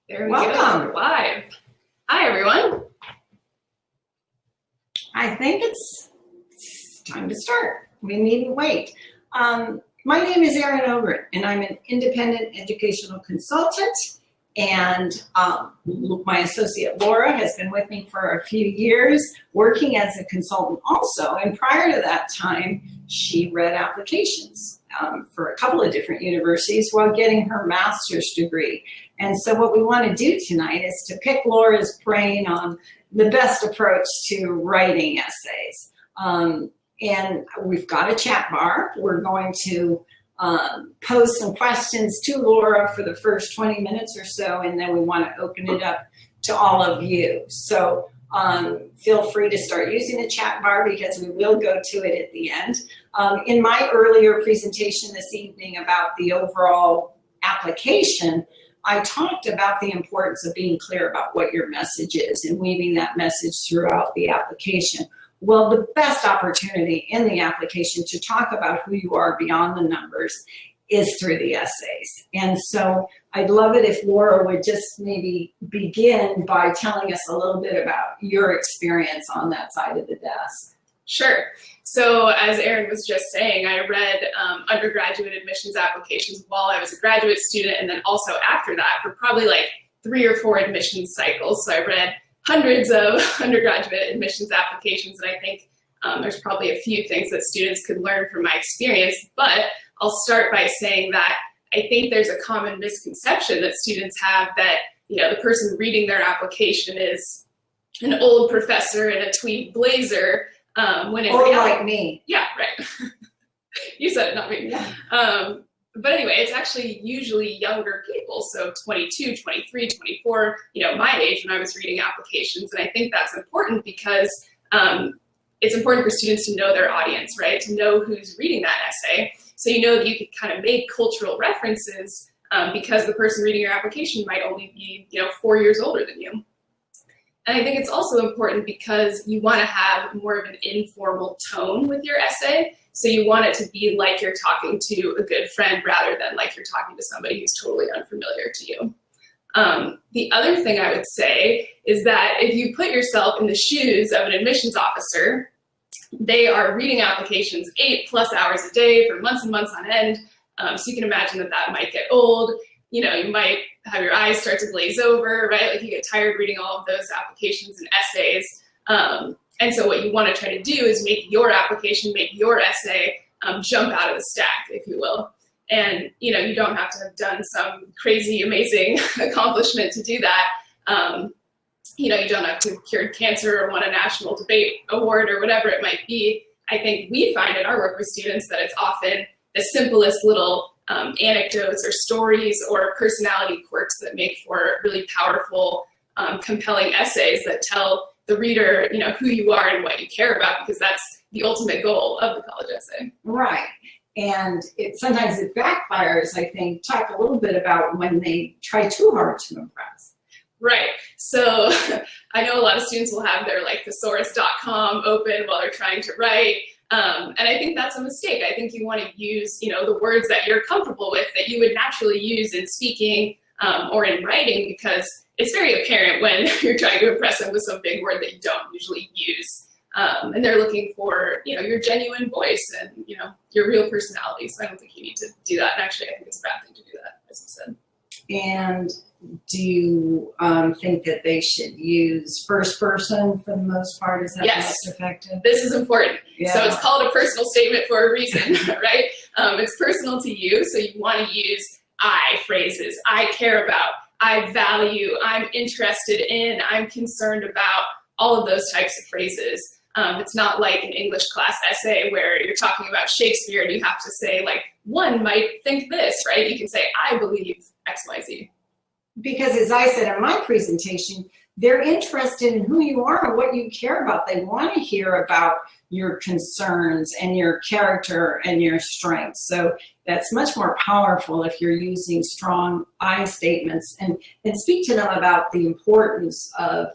There we Welcome. go. We're live. Hi, everyone. I think it's time to start. We needn't wait. My name is Erin Ogren, and I'm an independent educational consultant. And my associate Laura has been with me for a few years, working as a consultant also. And prior to that time, she read applications for a couple of different universities while getting her master's degree. And so what we want to do tonight is to pick Laura's brain on the best approach to writing essays. And we've got a chat bar. We're going to pose some questions to Laura for the first 20 minutes or so, and then we want to open it up to all of you. So feel free to start using the chat bar because we will go to it at the end. In my earlier presentation this evening about the overall application, I talked about the importance of being clear about what your message is and weaving that message throughout the application. Well, the best opportunity in the application to talk about who you are beyond the numbers is through the essays. And so I'd love it if Laura would just maybe begin by telling us a little bit about your experience on that side of the desk. Sure. So as Erin was just saying, I read undergraduate admissions applications while I was a graduate student, and then also after that for probably like 3 or 4 admissions cycles. So I read hundreds of undergraduate admissions applications, and I think there's probably a few things that students could learn from my experience. But I'll start by saying that I think there's a common misconception that students have that, the person reading their application is an old professor in a tweed blazer. When in reality, like me. Yeah, right. You said it, not me. Yeah. But anyway, it's actually usually younger people, so 22, 23, 24, my age when I was reading applications. And I think that's important because it's important for students to know their audience, right? To know who's reading that essay. So that you could kind of make cultural references because the person reading your application might only be, 4 years older than you. And I think it's also important because you want to have more of an informal tone with your essay. So you want it to be like you're talking to a good friend rather than like you're talking to somebody who's totally unfamiliar to you. The other thing I would say is that if you put yourself in the shoes of an admissions officer, they are reading applications 8+ hours a day for months and months on end. So you can imagine that might get old. You might have your eyes start to glaze over, right? Like you get tired reading all of those applications and essays. And so what you want to try to do is make your application, make your essay jump out of the stack, if you will. And, you don't have to have done some crazy, amazing accomplishment to do that. You don't have to have cured cancer or won a national debate award or whatever it might be. I think we find in our work with students that it's often the simplest little anecdotes or stories or personality quirks that make for really powerful, compelling essays that tell the reader, who you are and what you care about, because that's the ultimate goal of the college essay. Right. And sometimes it backfires, I think. Talk a little bit about when they try too hard to impress. Right. So I know a lot of students will have their Thesaurus.com open while they're trying to write. And I think that's a mistake. I think you want to use, the words that you're comfortable with, that you would naturally use in speaking or in writing, because it's very apparent when you're trying to impress them with some big word that you don't usually use. And they're looking for, your genuine voice and, your real personality. So I don't think you need to do that. And actually, I think it's a bad thing to do that, as you said. And do you think that they should use first person for the most part? Is that Yes. most effective? This is important. Yeah. So it's called a personal statement for a reason, right? It's personal to you. So you want to use I phrases. I care about, I value, I'm interested in, I'm concerned about, all of those types of phrases. It's not like an English class essay where you're talking about Shakespeare and you have to say one might think this, right? You can say, I believe X, Y, Z. Because as I said in my presentation, they're interested in who you are and what you care about. They want to hear about your concerns and your character and your strengths. So that's much more powerful if you're using strong I statements and speak to them about the importance of,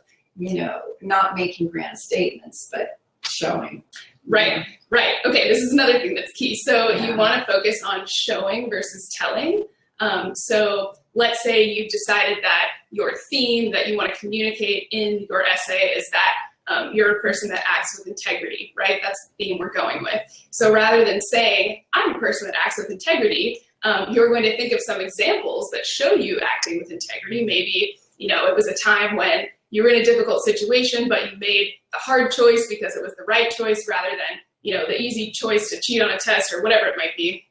not making grand statements, but showing. Right, right. Okay, this is another thing that's key. So you want to focus on showing versus telling. So let's say you've decided that your theme that you want to communicate in your essay is that you're a person that acts with integrity, right? That's the theme we're going with. So rather than saying, I'm a person that acts with integrity, you're going to think of some examples that show you acting with integrity. Maybe, it was a time when you were in a difficult situation, but you made the hard choice because it was the right choice rather than, the easy choice to cheat on a test or whatever it might be.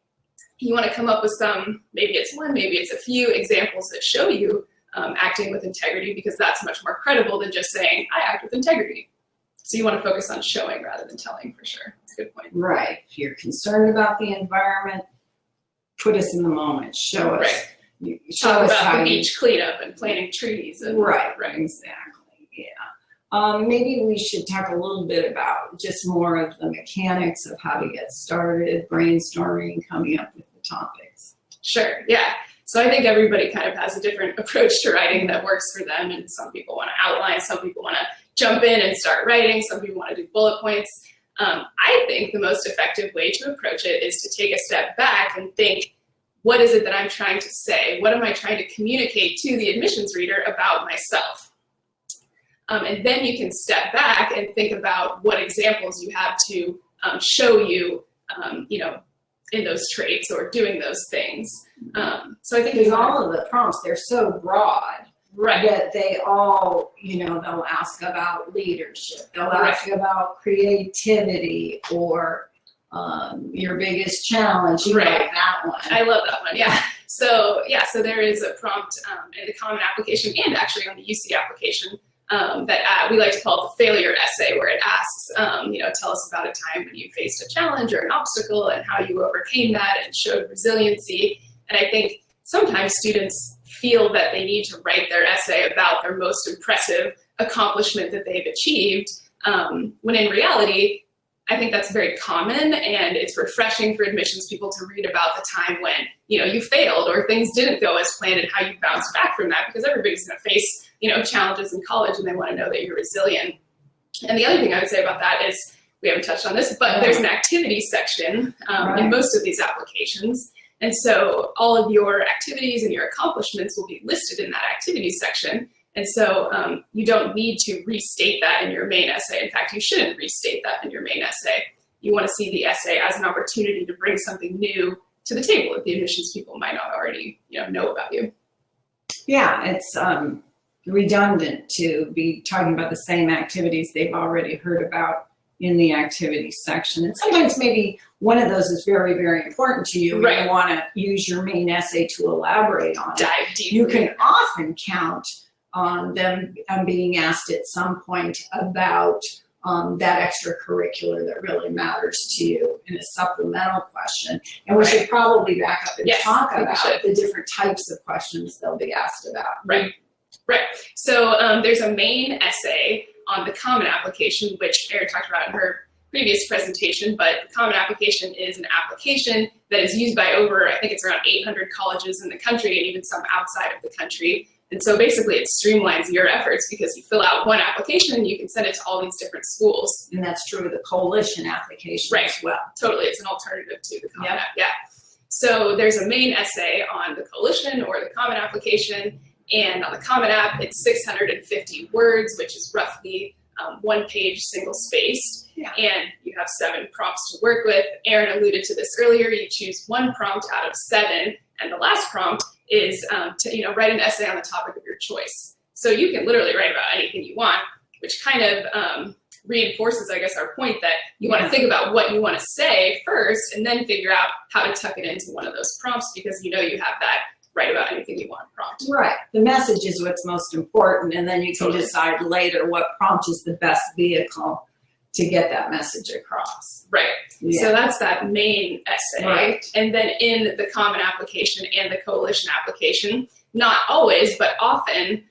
You want to come up with some, maybe it's one, maybe it's a few examples that show you acting with integrity, because that's much more credible than just saying, I act with integrity. So you want to focus on showing rather than telling, for sure. That's a good point. Right. If you're concerned about the environment, put us in the moment. Show us. Right. Show us about how the beach cleanup and planting trees. And, right, exactly, yeah. Maybe we should talk a little bit about just more of the mechanics of how to get started, brainstorming, coming up with the topics. Sure, yeah. So I think everybody kind of has a different approach to writing that works for them, and some people want to outline, some people want to jump in and start writing, some people want to do bullet points. I think the most effective way to approach it is to take a step back and think, what is it that I'm trying to say? What am I trying to communicate to the admissions reader about myself? And then you can step back and think about what examples you have to show you, in those traits or doing those things. So I think because all of the prompts, they're so broad, right, that they all, they'll ask about leadership, they'll ask about creativity, or your biggest challenge, right. That one. I love that one, yeah. So there is a prompt in the Common Application and actually on the UC application that we like to call it the failure essay, where it asks, tell us about a time when you faced a challenge or an obstacle and how you overcame that and showed resiliency. And I think sometimes students feel that they need to write their essay about their most impressive accomplishment that they've achieved, when in reality, I think that's very common, and it's refreshing for admissions people to read about the time when, you failed or things didn't go as planned and how you bounced back from that, because everybody's going to face, challenges in college, and they want to know that you're resilient. And the other thing I would say about that is, we haven't touched on this, but there's an activity section in most of these applications. And so all of your activities and your accomplishments will be listed in that activities section. And so you don't need to restate that in your main essay. In fact, you shouldn't restate that in your main essay. You want to see the essay as an opportunity to bring something new to the table that the admissions people might not already know about you. Yeah, it's redundant to be talking about the same activities they've already heard about in the activities section. And sometimes maybe one of those is very, very important to you. Right. You want to use your main essay to elaborate on it. Dive deep. You can often count on them being asked at some point about that extracurricular that really matters to you in a supplemental question. And we should probably back up and talk about the different types of questions they'll be asked about. Right. So there's a main essay on the Common Application, which Erin talked about in her previous presentation, but the Common Application is an application that is used by over, I think it's around 800 colleges in the country and even some outside of the country. And so basically it streamlines your efforts because you fill out one application and you can send it to all these different schools. And that's true of the coalition application as well. Totally, it's an alternative to the Common App, So there's a main essay on the coalition or the Common Application, and on the Common App, it's 650 words, which is roughly one page, single spaced, and you have 7 prompts to work with. Erin alluded to this earlier. You choose one prompt out of 7, and the last prompt is to write an essay on the topic of your choice. So you can literally write about anything you want, which kind of reinforces, I guess, our point that you want to think about what you want to say first, and then figure out how to tuck it into one of those prompts, because you have that write about anything you want prompt. Right. The message is what's most important, and then you can decide later what prompt is the best vehicle to get that message across. Right. So that's that main essay. Right. And then in the Common Application and the Coalition Application, not always, but often,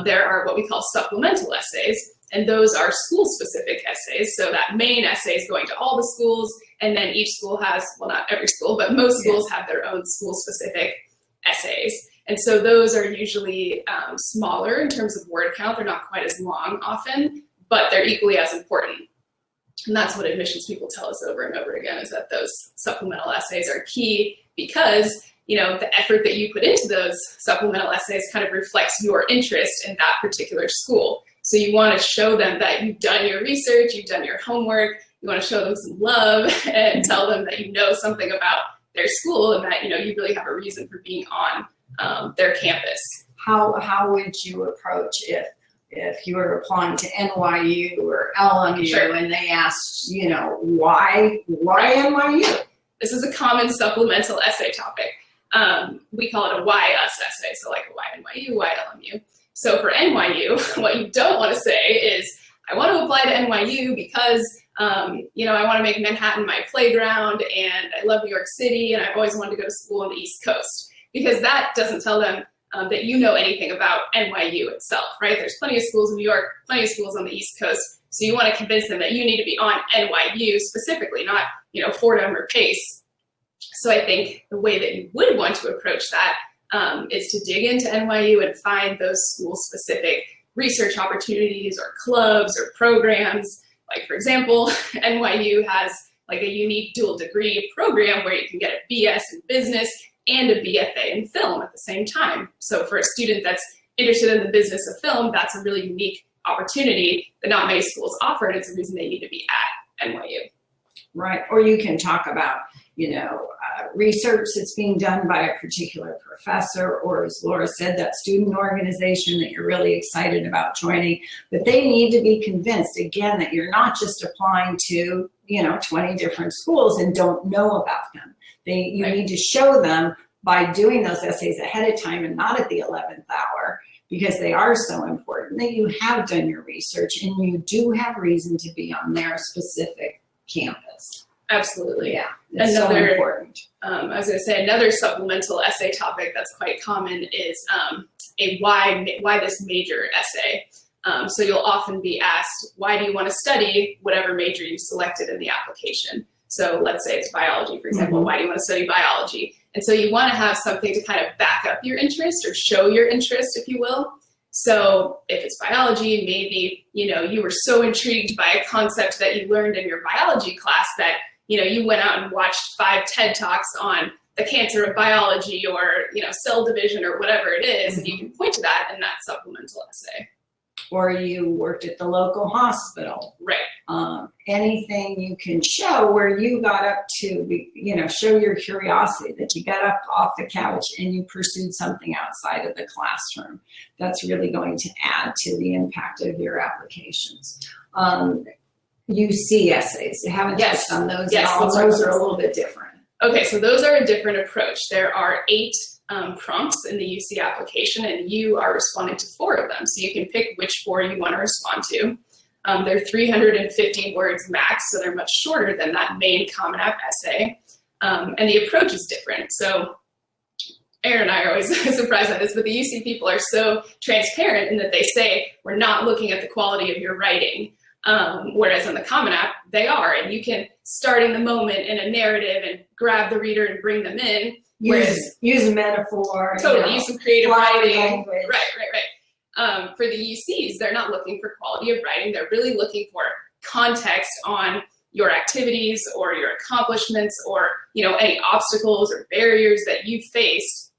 there are what we call supplemental essays, and those are school-specific essays. So that main essay is going to all the schools, and then each school has, well, not every school, but most schools have their own school-specific essays. And so those are usually smaller in terms of word count. They're not quite as long often, but they're equally as important. And that's what admissions people tell us over and over again, is that those supplemental essays are key, because the effort that you put into those supplemental essays kind of reflects your interest in that particular school. So you want to show them that you've done your research, you've done your homework, you want to show them some love and tell them that you know something about their school and that, you really have a reason for being on their campus. How would you approach if you were applying to NYU or LMU Sure. and they asked, why NYU? This is a common supplemental essay topic. We call it a why us essay, so like a why NYU, why LMU. So for NYU, what you don't want to say is, I want to apply to NYU because, I want to make Manhattan my playground and I love New York City and I've always wanted to go to school on the East Coast. Because that doesn't tell them that you know anything about NYU itself, right? There's plenty of schools in New York, plenty of schools on the East Coast. So you want to convince them that you need to be on NYU specifically, not, Fordham or Pace. So I think the way that you would want to approach that is to dig into NYU and find those school-specific research opportunities or clubs or programs. Like, for example, NYU has like a unique dual degree program where you can get a BS in business and a BFA in film at the same time. So for a student that's interested in the business of film, that's a really unique opportunity that not many schools offer, and it's a reason they need to be at NYU. Right, or you can talk about, research that's being done by a particular professor, or as Laura said, that student organization that you're really excited about joining. But they need to be convinced, again, that you're not just applying to, 20 different schools and don't know about them. You need to show them by doing those essays ahead of time and not at the 11th hour, because they are so important, that you have done your research and you do have reason to be on their specific campus. Absolutely. Yeah, it's so important. I was going to say another supplemental essay topic that's quite common is a why this major essay. So you'll often be asked, why do you want to study whatever major you selected in the application? So let's say it's biology, for example. Why do you want to study biology? And so you want to have something to kind of back up your interest or show your interest, if you will. So if it's biology, maybe, you were so intrigued by a concept that you learned in your biology class that, you went out and watched 5 TED Talks on the cancer of biology or, cell division or whatever it is, and you can point to that in that supplemental essay. Or you worked at the local hospital. Right. Anything you can show where you got up to, show your curiosity, that you got up off the couch and you pursued something outside of the classroom. That's really going to add to the impact of your applications. UC essays, you haven't touched on those at all. Those are a little bit different. Okay, so those are a different approach. There are 8 prompts in the UC application, and you are responding to 4 of them. So you can pick which 4 you want to respond to. They're 350 words max, so they're much shorter than that main Common App essay. And the approach is different. So Aaron and I are always surprised by this, but the UC people are so transparent in that they say, we're not looking at the quality of your writing. Whereas on the Common App, they are, and you can start in the moment in a narrative and grab the reader and bring them in. Use a metaphor. Totally, use some creative writing. Language. Right. For the UCs, they're not looking for quality of writing. They're really looking for context on your activities or your accomplishments or, any obstacles or barriers that you faced.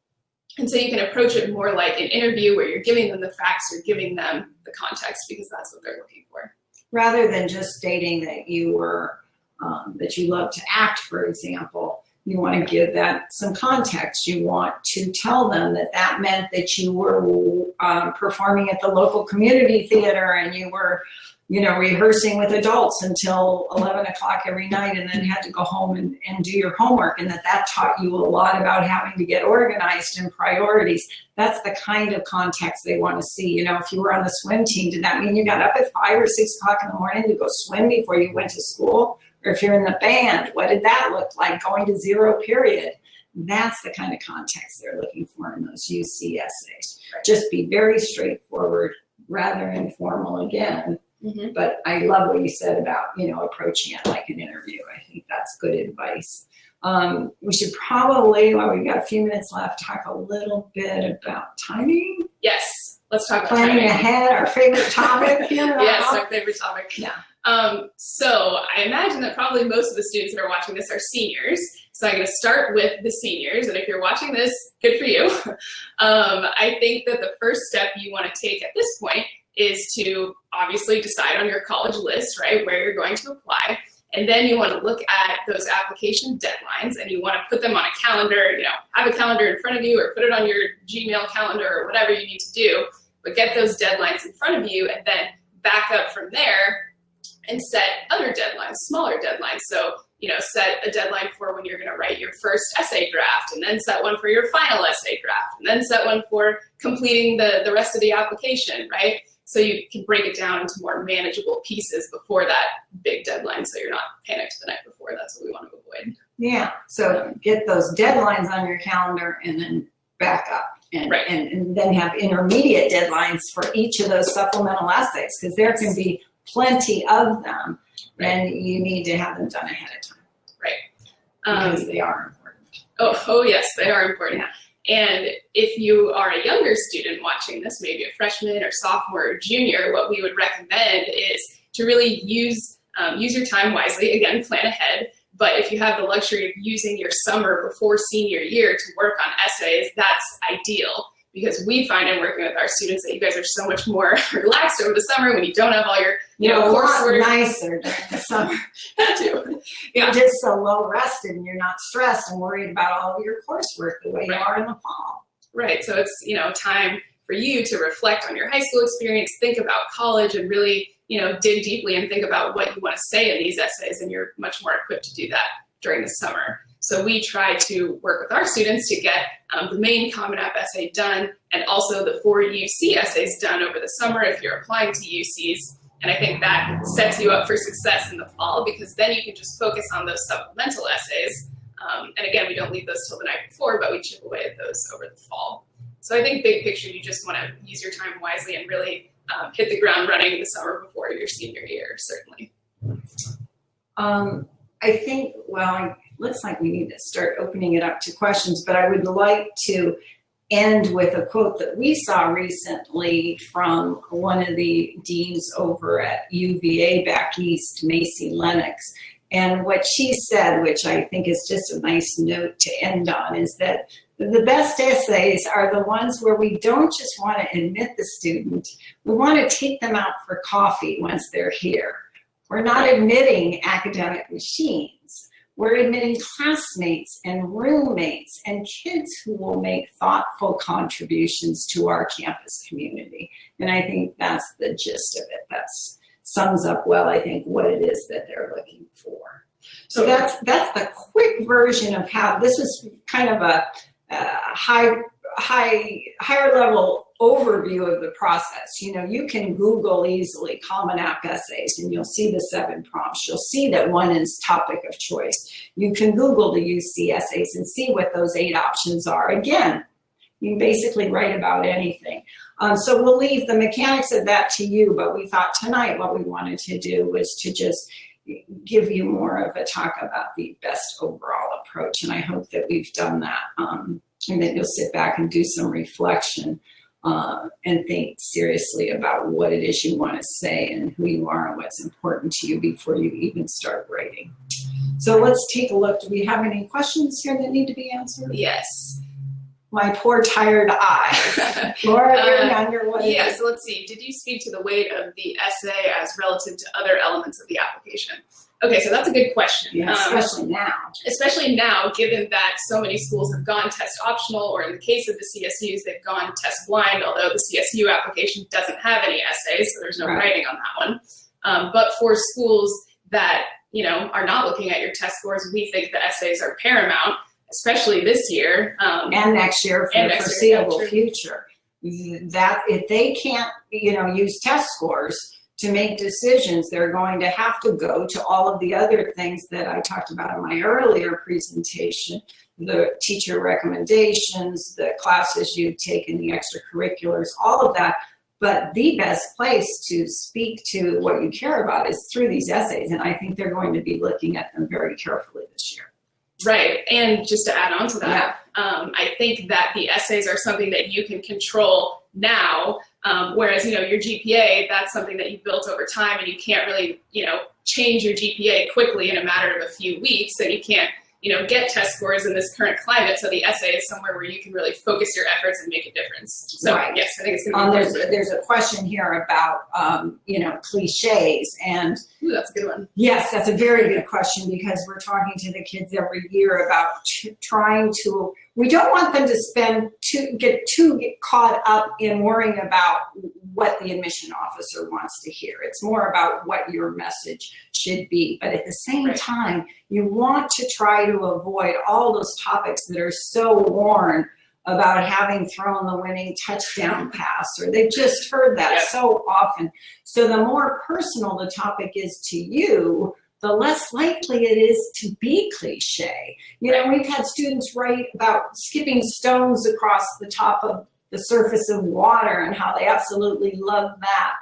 And so you can approach it more like an interview where you're giving them the facts, you're giving them the context, because that's what they're looking for. Rather than just stating that you were, that you love to act, for example, you want to give that some context. You want to tell them that meant that you were performing at the local community theater and you were, rehearsing with adults until 11 o'clock every night and then had to go home and do your homework, and that taught you a lot about having to get organized and priorities. That's the kind of context they want to see. If you were on the swim team, did that mean you got up at 5 or 6 o'clock in the morning to go swim before you went to school? Or if you're in the band, what did that look like, going to 0 period? That's the kind of context they're looking for in those UC essays. Just be very straightforward, rather informal again. But I love what you said about, approaching it like an interview. I think that's good advice. We should probably, while we've got a few minutes left, talk a little bit about timing. Yes, let's talk about planning timing. ahead, our favorite topic. Yes, our favorite topic. Yeah. So I imagine that probably most of the students that are watching this are seniors. So I'm going to start with the seniors, and if you're watching this, good for you. I think that the first step you want to take at this point is to obviously decide on your college list, right, where you're going to apply. And then you want to look at those application deadlines, and you want to put them on a calendar, have a calendar in front of you or put it on your Gmail calendar or whatever you need to do, but get those deadlines in front of you and then back up from there and set other deadlines, smaller deadlines. So, set a deadline for when you're going to write your first essay draft, and then set one for your final essay draft, and then set one for completing the rest of the application, right? So you can break it down into more manageable pieces before that big deadline, so you're not panicked the night before. That's what we want to avoid. Yeah, so get those deadlines on your calendar and then back up. And then have intermediate deadlines for each of those supplemental essays, because there can be plenty of them, and you need to have them done ahead of time. Right. Because they are important. Oh yes, they are important. Yeah. And if you are a younger student watching this, maybe a freshman or sophomore or junior, what we would recommend is to really use your time wisely. Again, plan ahead. But if you have the luxury of using your summer before senior year to work on essays, that's ideal. Because we find in working with our students that you guys are so much more relaxed over the summer when you don't have all your, coursework. Nicer during the summer. That too. Yeah. You're just so well rested and you're not stressed and worried about all of your coursework the way you are in the fall. Right. So it's, time for you to reflect on your high school experience, think about college, and really, dig deeply and think about what you want to say in these essays, and you're much more equipped to do that during the summer. So we try to work with our students to get the main Common App essay done, and also the 4 UC essays done over the summer if you're applying to UCs. And I think that sets you up for success in the fall, because then you can just focus on those supplemental essays. And again, we don't leave those till the night before, but we chip away at those over the fall. So I think big picture, you just want to use your time wisely and really hit the ground running in the summer before your senior year, certainly. I think, it looks like we need to start opening it up to questions, but I would like to end with a quote that we saw recently from one of the deans over at UVA back east, Macy Lennox. And what she said, which I think is just a nice note to end on, is that the best essays are the ones where we don't just want to admit the student, we want to take them out for coffee once they're here. We're not admitting academic machines. We're admitting classmates and roommates and kids who will make thoughtful contributions to our campus community. And I think that's the gist of it. That sums up well, I think, what it is that they're looking for. So that's the quick version of how this was kind of a higher level overview of the process. You can Google easily Common App essays and you'll see the 7 prompts. You'll see that one is topic of choice. You can Google the UC essays and see what those 8 options are. Again, you can basically write about anything. So we'll leave the mechanics of that to you, but we thought tonight what we wanted to do was to just give you more of a talk about the best overall approach. And I hope that we've done that, and that you'll sit back and do some reflection and think seriously about what it is you want to say and who you are and what's important to you before you even start writing. So let's take a look. Do we have any questions here that need to be answered? Yes. My poor tired eyes. Laura, you're younger. What is it? So let's see. Did you speak to the weight of the essay as relative to other elements of the application? Okay, so that's a good question. Yeah, especially now. Especially now, given that so many schools have gone test optional, or in the case of the CSUs, they've gone test blind, although the CSU application doesn't have any essays, so there's no writing on that one. But for schools that are not looking at your test scores, we think the essays are paramount, especially this year. And next year for the foreseeable future. That if they can't, use test scores to make decisions, they're going to have to go to all of the other things that I talked about in my earlier presentation, the teacher recommendations, the classes you take in the extracurriculars, all of that. But the best place to speak to what you care about is through these essays. And I think they're going to be looking at them very carefully this year. Right, and just to add on to that, I think that the essays are something that you can control now, whereas, your GPA, that's something that you built over time, and you can't really, change your GPA quickly in a matter of a few weeks, and you can't, get test scores in this current climate. So the essay is somewhere where you can really focus your efforts and make a difference. So Right. yes, I think it's going to be there's a question here about cliches, and Ooh, that's a good one. yes, that's a very good question, because we're talking to the kids every year about trying to. We don't want them to get caught up in worrying about what the admission officer wants to hear. It's more about what your message should be. But at the same time, you want to try to avoid all those topics that are so worn about having thrown the winning touchdown pass, or they've just heard that so often. So the more personal the topic is to you, the less likely it is to be cliche. We've had students write about skipping stones across the top of the surface of water and how they absolutely love that.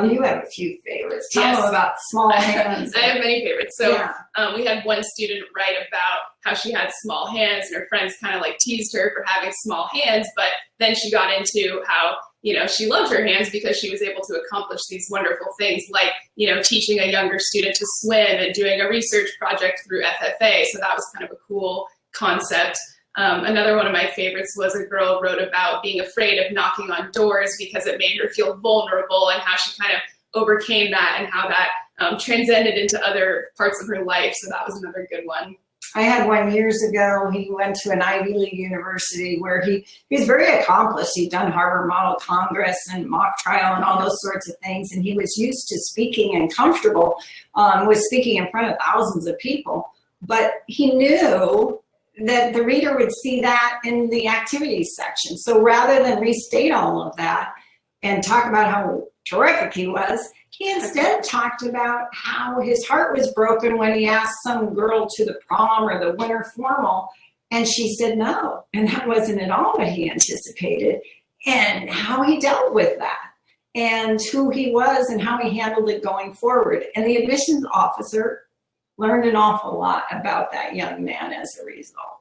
You have a few favorites. Tell them about small hands. I have many favorites. So we had one student write about how she had small hands, and her friends kind of like teased her for having small hands, but then she got into how she loved her hands because she was able to accomplish these wonderful things like, teaching a younger student to swim and doing a research project through FFA. So that was kind of a cool concept. Another one of my favorites was a girl wrote about being afraid of knocking on doors because it made her feel vulnerable, and how she kind of overcame that and how that transcended into other parts of her life. So that was another good one. I had one years ago. He went to an Ivy League university where he was very accomplished. He'd done Harvard Model Congress and mock trial and all those sorts of things. And he was used to speaking and comfortable with speaking in front of thousands of people. But he knew that the reader would see that in the activities section. So rather than restate all of that and talk about how terrific he was, he instead talked about how his heart was broken when he asked some girl to the prom or the winter formal, and she said no. And that wasn't at all what he anticipated, and how he dealt with that, and who he was, and how he handled it going forward. And the admissions officer learned an awful lot about that young man as a result.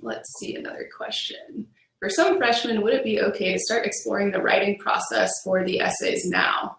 Let's see, another question. For some freshmen, would it be okay to start exploring the writing process for the essays now?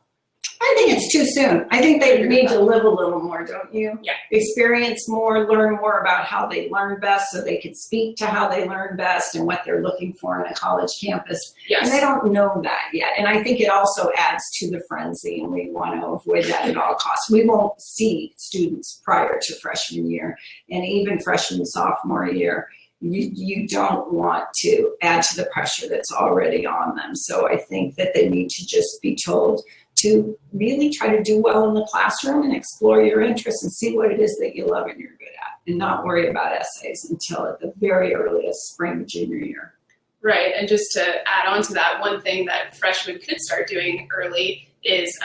I think it's too soon. I think they need to live a little more, don't you? Yeah. Experience more, learn more about how they learn best, so they can speak to how they learn best and what they're looking for in a college campus. Yes. And they don't know that yet. And I think it also adds to the frenzy, and we want to avoid that at all costs. We won't see students prior to freshman year, and even freshman, sophomore year. You don't want to add to the pressure that's already on them. So I think that they need to just be told to really try to do well in the classroom and explore your interests and see what it is that you love and you're good at, and not worry about essays until at the very earliest spring, junior year. Right, and just to add on to that, one thing that freshmen could start doing early is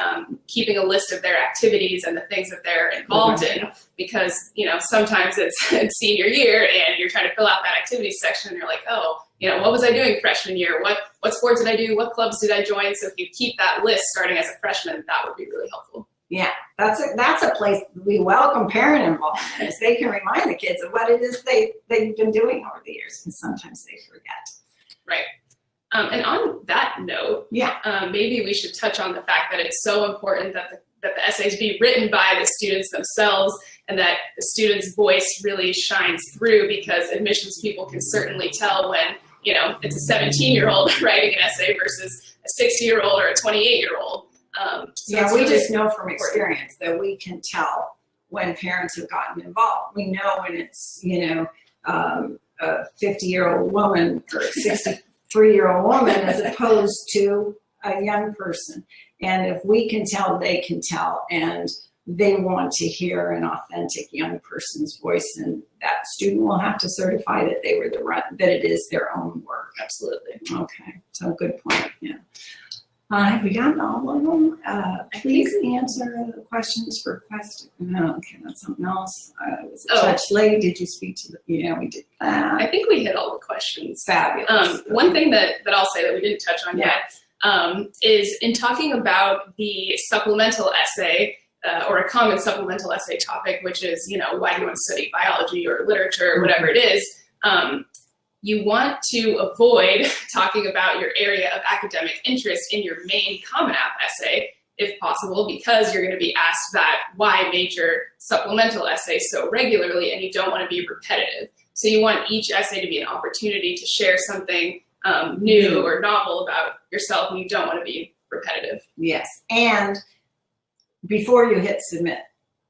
keeping a list of their activities and the things that they're involved in, because sometimes it's senior year and you're trying to fill out that activities section and you're like, oh, what was I doing freshman year? What sports did I do? What clubs did I join? So if you keep that list starting as a freshman, that would be really helpful. Yeah, that's a place we welcome parent involvement, as they can remind the kids of what it is they've been doing over the years, and sometimes they forget. Right. And on that note, maybe we should touch on the fact that it's so important that the essays be written by the students themselves, and that the student's voice really shines through, because admissions people can certainly tell when, it's a 17-year-old writing an essay versus a 60-year-old or a 28-year-old. So we just know from experience that we can tell when parents have gotten involved. We know when it's, a 50-year-old woman or a 63-year-old woman as opposed to a young person. And if we can tell, they can tell, and they want to hear an authentic young person's voice, and that student will have to certify that that it is their own work. Absolutely. Okay, so good point. Yeah. Have we gotten all of them? Please answer the questions for question. No, okay, that's something else. Was it touch late? Did you speak to the? Yeah, we did that. I think we hit all the questions. Fabulous. One thing that I'll say that we didn't touch on yet is in talking about the supplemental essay, or a common supplemental essay topic, which is, why do you want to study biology or literature or whatever it is. You want to avoid talking about your area of academic interest in your main Common App essay, if possible, because you're going to be asked that why major supplemental essay so regularly, and you don't want to be repetitive. So you want each essay to be an opportunity to share something new or novel about yourself, and you don't want to be repetitive. Yes, and before you hit submit,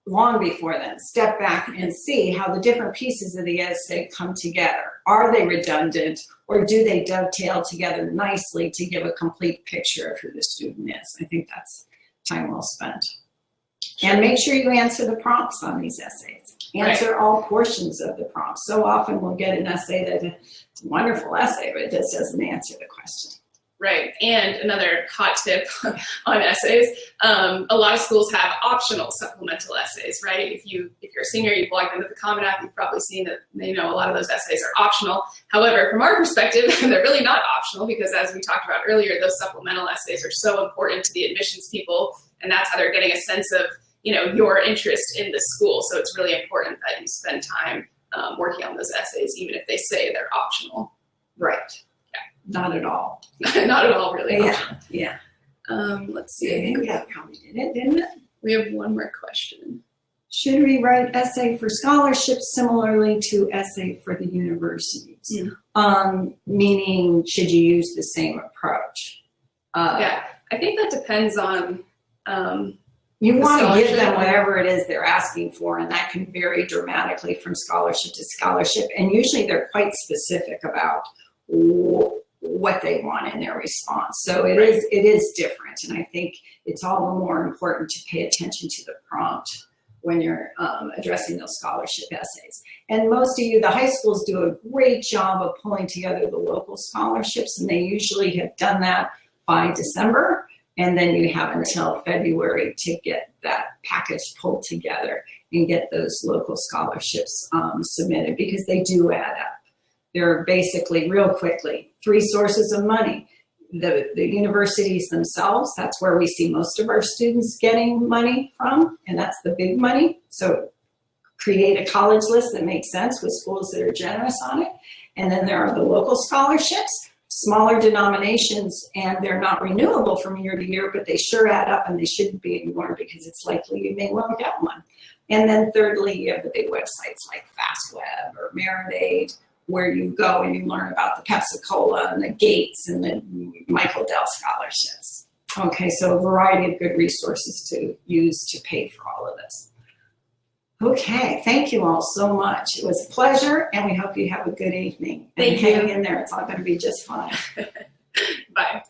long before then, step back and see how the different pieces of the essay come together. Are they redundant, or do they dovetail together nicely to give a complete picture of who the student is? I think that's time well spent. Sure. And make sure you answer the prompts on these essays. Answer all portions of the prompt. So often we'll get an essay that it's a wonderful essay, but it just doesn't answer the question. Right, and another hot tip on essays, a lot of schools have optional supplemental essays, right? If you're a senior, you've logged into the Common App, you've probably seen that, a lot of those essays are optional. However, from our perspective, they're really not optional, because as we talked about earlier, those supplemental essays are so important to the admissions people, and that's how they're getting a sense of, your interest in the school. So it's really important that you spend time working on those essays, even if they say they're optional. Right. Not at all. Not at all, really. Yeah. Let's see. I think that probably did it, didn't it? We have one more question. Should we write essay for scholarships similarly to essay for the universities? Meaning, should you use the same approach? Yeah, I think that depends on you want to give them whatever it is they're asking for, and that can vary dramatically from scholarship to scholarship. And usually they're quite specific about what they want in their response. So it is different, and I think it's all the more important to pay attention to the prompt when you're addressing those scholarship essays. And most of you, the high schools do a great job of pulling together the local scholarships, and they usually have done that by December, and then you have until February to get that package pulled together and get those local scholarships submitted, because they do add up. They're basically, real quickly, 3 sources of money. The universities themselves, that's where we see most of our students getting money from, and that's the big money. So create a college list that makes sense with schools that are generous on it. And then there are the local scholarships, smaller denominations, and they're not renewable from year to year, but they sure add up, and they shouldn't be ignored, because it's likely you may well get one. And then thirdly, you have the big websites like FastWeb or Merit-Aid, where you go and you learn about the Pepsi-Cola and the Gates and the Michael Dell scholarships. Okay, so a variety of good resources to use to pay for all of this. Okay, thank you all so much. It was a pleasure, and we hope you have a good evening. Thank you. Hang in there, it's all going to be just fine. Bye.